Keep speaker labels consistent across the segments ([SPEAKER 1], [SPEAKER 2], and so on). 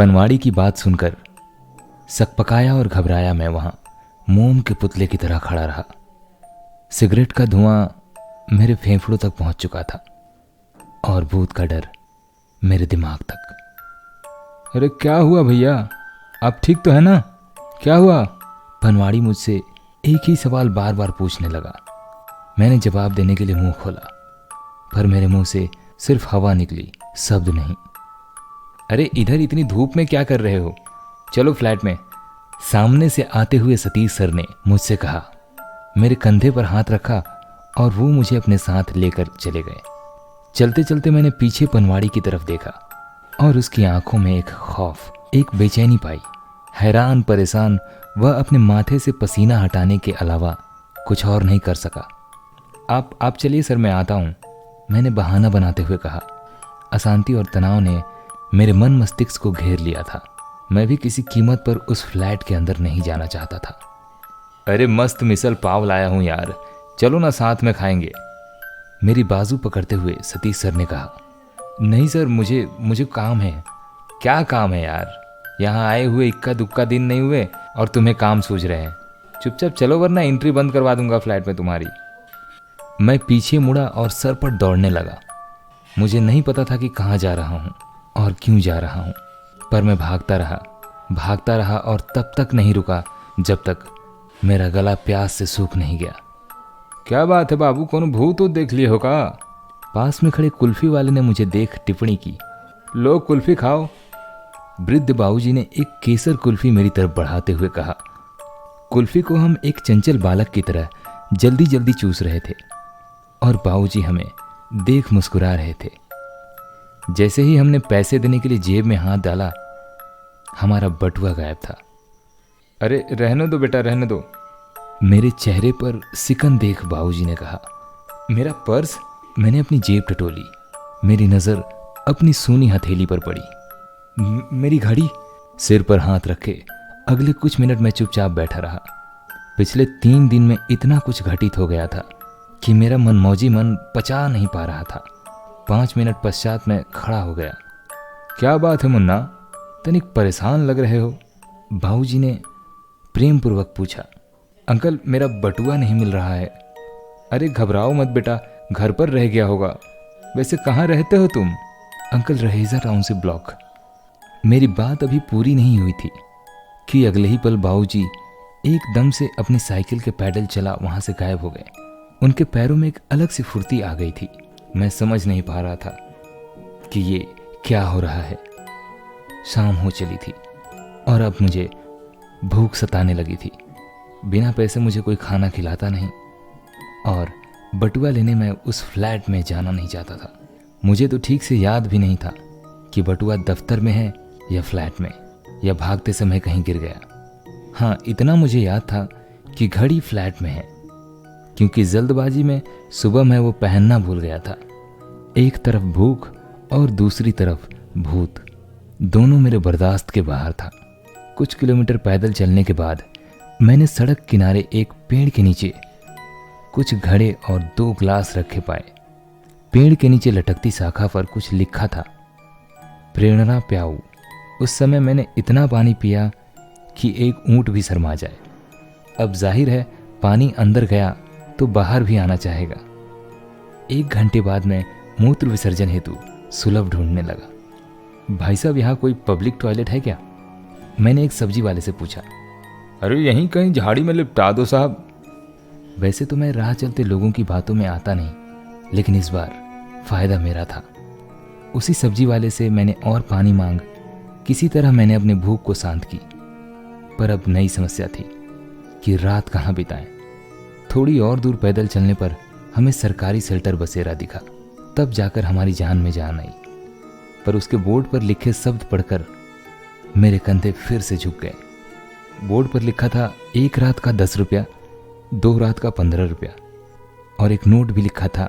[SPEAKER 1] पनवाड़ी की बात सुनकर सकपकाया और घबराया मैं वहां मोम के पुतले की तरह खड़ा रहा। सिगरेट का धुआं मेरे फेफड़ों तक पहुंच चुका था और भूत का डर मेरे दिमाग तक। अरे क्या हुआ भैया, आप ठीक तो है ना? क्या हुआ? पनवाड़ी मुझसे एक ही सवाल बार बार पूछने लगा। मैंने जवाब देने के लिए मुंह खोला, पर मेरे मुंह से सिर्फ हवा निकली, शब्द नहीं। अरे इधर इतनी धूप में क्या कर रहे हो? चलो फ्लैट में। सामने से आते हुए सतीश सर ने मुझसे कहा। मेरे कंधे पर हाथ रखा और वो मुझे अपने साथ लेकर चले गए। चलते चलते मैंने पीछे पनवाड़ी की तरफ देखा और उसकी आंखों में एक खौफ, एक बेचैनी पाई। हैरान परेशान वह अपने माथे से पसीना हटाने के अलावा कुछ और नहीं कर सका। आप चलिए सर, मैं आता हूँ, मैंने बहाना बनाते हुए कहा। अशांति और तनाव ने मेरे मन मस्तिष्क को घेर लिया था। मैं भी किसी कीमत पर उस फ्लैट के अंदर नहीं जाना चाहता था। अरे मस्त मिसल पाव लाया हूँ यार, चलो ना साथ में खाएंगे, मेरी बाजू पकड़ते हुए सतीश सर ने कहा। नहीं सर, मुझे काम है। क्या काम है यार? यहाँ आए हुए इक्का दुक्का दिन नहीं हुए और तुम्हें काम सूझ रहे हैं। चुपचाप चलो वरना एंट्री बंद करवा दूंगा फ्लैट में तुम्हारी। मैं पीछे मुड़ा और सर पर दौड़ने लगा। मुझे नहीं पता था कि कहाँ जा रहा हूँ और क्यों जा रहा हूँ, पर मैं भागता रहा और तब तक नहीं रुका जब तक मेरा गला प्यास से सूख नहीं गया। क्या बात है बाबू, कौन भूत देख लिए हो का? पास में खड़े कुल्फी वाले ने मुझे देख टिप्पणी की। लो कुल्फी खाओ। वृद्ध बाबूजी ने एक केसर कुल्फी मेरी तरफ बढ़ाते हुए कहा। कुल्फी को हम एक चंचल बालक की तरह जल्दी जल्दी चूस रहे थे और बाबूजी हमें देख मुस्कुरा रहे थे। जैसे ही हमने पैसे देने के लिए जेब में हाथ डाला, हमारा बटुआ गायब था। अरे रहने दो बेटा, रहने दो, मेरे चेहरे पर सिकन देख बाबूजी ने कहा। मेरा पर्स? मैंने अपनी जेब टटोली। मेरी नज़र अपनी सूनी हथेली पर पड़ी। मेरी घड़ी? सिर पर हाथ रखे अगले कुछ मिनट में चुपचाप बैठा रहा। पिछले 3 दिन में इतना कुछ घटित हो गया था कि मेरा मनमौजी मन पचा नहीं पा रहा था। 5 मिनट पश्चात मैं खड़ा हो गया। क्या बात है मुन्ना, तनिक परेशान लग रहे हो? बाबूजी ने प्रेम पूर्वक पूछा। अंकल, मेरा बटुआ नहीं मिल रहा है। अरे घबराओ मत बेटा, घर पर रह गया होगा। वैसे कहाँ रहते हो तुम? Uncle, Raheja township block. मेरी बात अभी पूरी नहीं हुई थी कि अगले ही पल बाबूजी एकदम से अपनी साइकिल के पैडल चला वहां से गायब हो गए। उनके पैरों में एक अलग सी फुर्ती आ गई थी। मैं समझ नहीं पा रहा था कि ये क्या हो रहा है। शाम हो चली थी और अब मुझे भूख सताने लगी थी। बिना पैसे मुझे कोई खाना खिलाता नहीं और बटुआ लेने मैं उस फ्लैट में जाना नहीं चाहता था। मुझे तो ठीक से याद भी नहीं था कि बटुआ दफ्तर में है या फ्लैट में, या भागते समय कहीं गिर गया। हाँ, इतना मुझे याद था कि घड़ी फ्लैट में है, क्योंकि जल्दबाजी में सुबह मैं वो पहनना भूल गया था। एक तरफ भूख और दूसरी तरफ भूत, दोनों मेरे बर्दाश्त के बाहर था। कुछ किलोमीटर पैदल चलने के बाद मैंने सड़क किनारे एक पेड़ के नीचे कुछ घड़े और 2 ग्लास रखे पाए। पेड़ के नीचे लटकती शाखा पर कुछ लिखा था, प्रेरणा प्याऊ। उस समय मैंने इतना पानी पिया कि एक ऊंट भी शर्मा जाए। अब जाहिर है पानी अंदर गया तो बाहर भी आना चाहेगा। 1 घंटे बाद मैं मूत्र विसर्जन हेतु सुलभ ढूंढने लगा। भाई साहब, यहाँ कोई पब्लिक टॉयलेट है क्या? मैंने एक सब्जी वाले से पूछा। अरे यहीं कहीं झाड़ी में लिपटा दो साहब। वैसे तो मैं राह चलते लोगों की बातों में आता नहीं, लेकिन इस बार फायदा मेरा था। उसी सब्जी वाले से मैंने और पानी मांग किसी तरह मैंने अपनी भूख को शांत की। पर अब नई समस्या थी कि रात कहाँ बिताएं। थोड़ी और दूर पैदल चलने पर हमें सरकारी शेल्टर बसेरा दिखा। तब जाकर हमारी जान में जान आई। पर उसके बोर्ड पर लिखे शब्द पढ़कर मेरे कंधे फिर से झुक गए। बोर्ड पर लिखा था 1 रात का 10 रुपया, 2 रात का 15 रुपया, और एक नोट भी लिखा था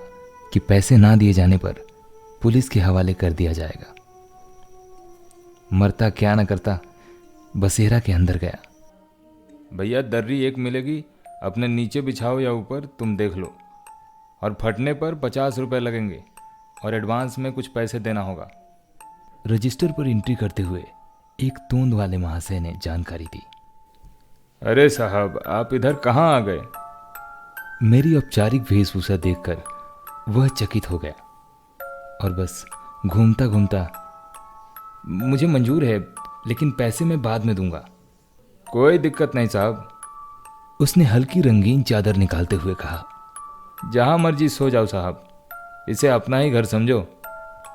[SPEAKER 1] कि पैसे ना दिए जाने पर पुलिस के हवाले कर दिया जाएगा। मरता क्या न करता, बसेरा के अंदर गया। भैया दर्री 1 मिलेगी, अपने नीचे बिछाओ या ऊपर, तुम देख लो, और फटने पर 50 रुपये लगेंगे और एडवांस में कुछ पैसे देना होगा। रजिस्टर पर एंट्री करते हुए एक तोंद वाले महाशय ने जानकारी दी।
[SPEAKER 2] अरे साहब, आप इधर कहाँ आ गए?
[SPEAKER 1] मेरी औपचारिक वेशभूषा देखकर वह चकित हो गया और बस घूमता घूमता, मुझे मंजूर है, लेकिन पैसे मैं बाद में दूंगा।
[SPEAKER 2] कोई दिक्कत नहीं साहब,
[SPEAKER 1] उसने हल्की रंगीन चादर निकालते हुए कहा।
[SPEAKER 2] जहाँ मर्जी सो जाओ साहब, इसे अपना ही घर समझो।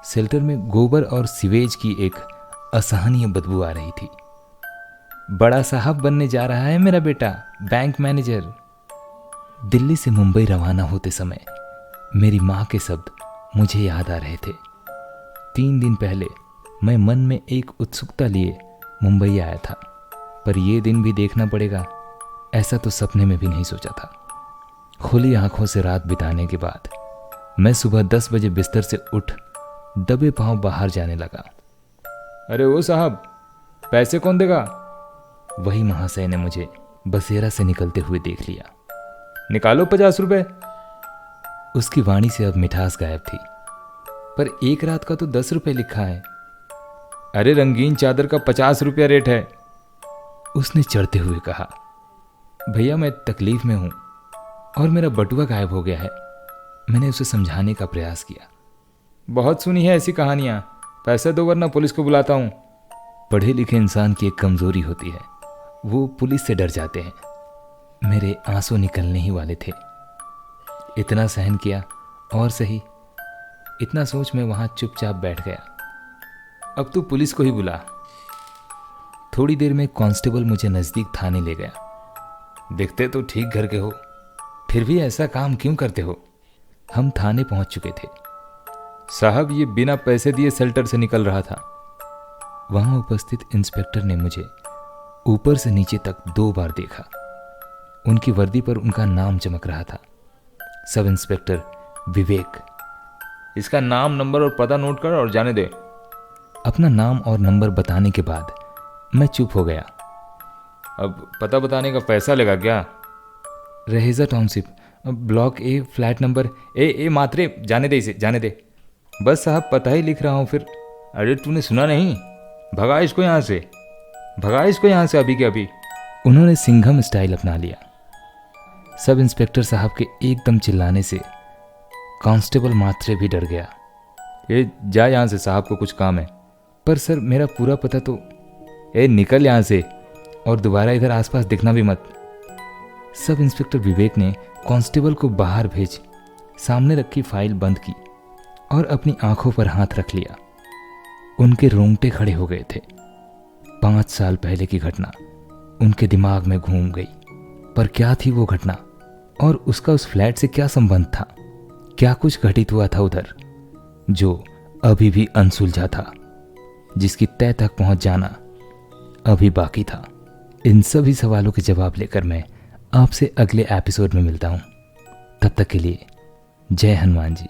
[SPEAKER 1] शेल्टर में गोबर और सीवेज की एक असहनीय बदबू आ रही थी। बड़ा साहब बनने जा रहा है मेरा बेटा, बैंक मैनेजर। दिल्ली से मुंबई रवाना होते समय मेरी माँ के शब्द मुझे याद आ रहे थे। 3 दिन पहले मैं मन में एक उत्सुकता लिए मुंबई आया था, पर यह दिन भी देखना पड़ेगा, ऐसा तो सपने में भी नहीं सोचा था। खुली आंखों से रात बिताने के बाद मैं सुबह 10 बजे बिस्तर से उठ दबे पांव बाहर जाने लगा।
[SPEAKER 2] अरे ओ साहब, पैसे कौन देगा?
[SPEAKER 1] वही महाशय ने मुझे बसेरा से निकलते हुए देख लिया।
[SPEAKER 2] निकालो 50 रुपए।
[SPEAKER 1] उसकी वाणी से अब मिठास गायब थी। पर एक रात का तो 10 रुपए लिखा है।
[SPEAKER 2] अरे रंगीन चादर का 50 रुपया रेट है,
[SPEAKER 1] उसने चढ़ते हुए कहा। भैया मैं तकलीफ में हूं और मेरा बटुआ गायब हो गया है। मैंने उसे समझाने का प्रयास किया।
[SPEAKER 2] बहुत सुनी है ऐसी कहानियां, पैसे दो वरना पुलिस को बुलाता हूं।
[SPEAKER 1] पढ़े लिखे इंसान की एक कमजोरी होती है, वो पुलिस से डर जाते हैं। मेरे आंसू निकलने ही वाले थे। इतना सहन किया और सही, इतना सोच मैं वहां चुपचाप बैठ गया। अब तू पुलिस को ही बुला। थोड़ी देर में कांस्टेबल मुझे नजदीक थाने ले गया। दिखते तो ठीक घर के हो, फिर भी ऐसा काम क्यों करते हो? हम थाने पहुंच चुके थे।
[SPEAKER 2] साहब, ये बिना पैसे दिए शेल्टर से निकल रहा था।
[SPEAKER 1] वहां उपस्थित इंस्पेक्टर ने मुझे ऊपर से नीचे तक 2 बार देखा। उनकी वर्दी पर उनका नाम चमक रहा था, सब इंस्पेक्टर विवेक।
[SPEAKER 2] इसका नाम, नंबर और पता नोट कर और जाने दे।
[SPEAKER 1] अपना नाम और नंबर बताने के बाद मैं चुप हो गया।
[SPEAKER 2] अब पता बताने का पैसा लेगा क्या?
[SPEAKER 1] Raheja township, block A, flat number
[SPEAKER 2] A मात्रे, जाने दे इसे, जाने दे। बस साहब, पता ही लिख रहा हूँ फिर। अरे तूने सुना नहीं? भगा इसको यहाँ से, भगा इसको यहाँ से अभी के अभी।
[SPEAKER 1] उन्होंने सिंघम स्टाइल अपना लिया। सब इंस्पेक्टर साहब के एकदम चिल्लाने से कांस्टेबल मात्रे भी डर गया।
[SPEAKER 2] ये जा यहाँ से, साहब को कुछ काम है।
[SPEAKER 1] पर सर मेरा पूरा पता तो।
[SPEAKER 2] निकल यहाँ से
[SPEAKER 1] और दोबारा इधर आसपास दिखना भी मत। सब इंस्पेक्टर विवेक ने कांस्टेबल को बाहर भेज सामने रखी फाइल बंद की और अपनी आंखों पर हाथ रख लिया। उनके रोंगटे खड़े हो गए थे। 5 साल पहले की घटना उनके दिमाग में घूम गई। पर क्या थी वो घटना और उसका उस फ्लैट से क्या संबंध था? क्या कुछ घटित हुआ था उधर जो अभी भी अनसुलझा था, जिसकी तह तक पहुंच जाना अभी बाकी था? इन सभी सवालों के जवाब लेकर मैं आपसे अगले एपिसोड में मिलता हूं। तब तक के लिए जय हनुमान जी।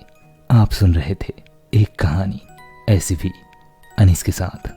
[SPEAKER 1] आप सुन रहे थे एक कहानी ऐसी भी अनीस के साथ।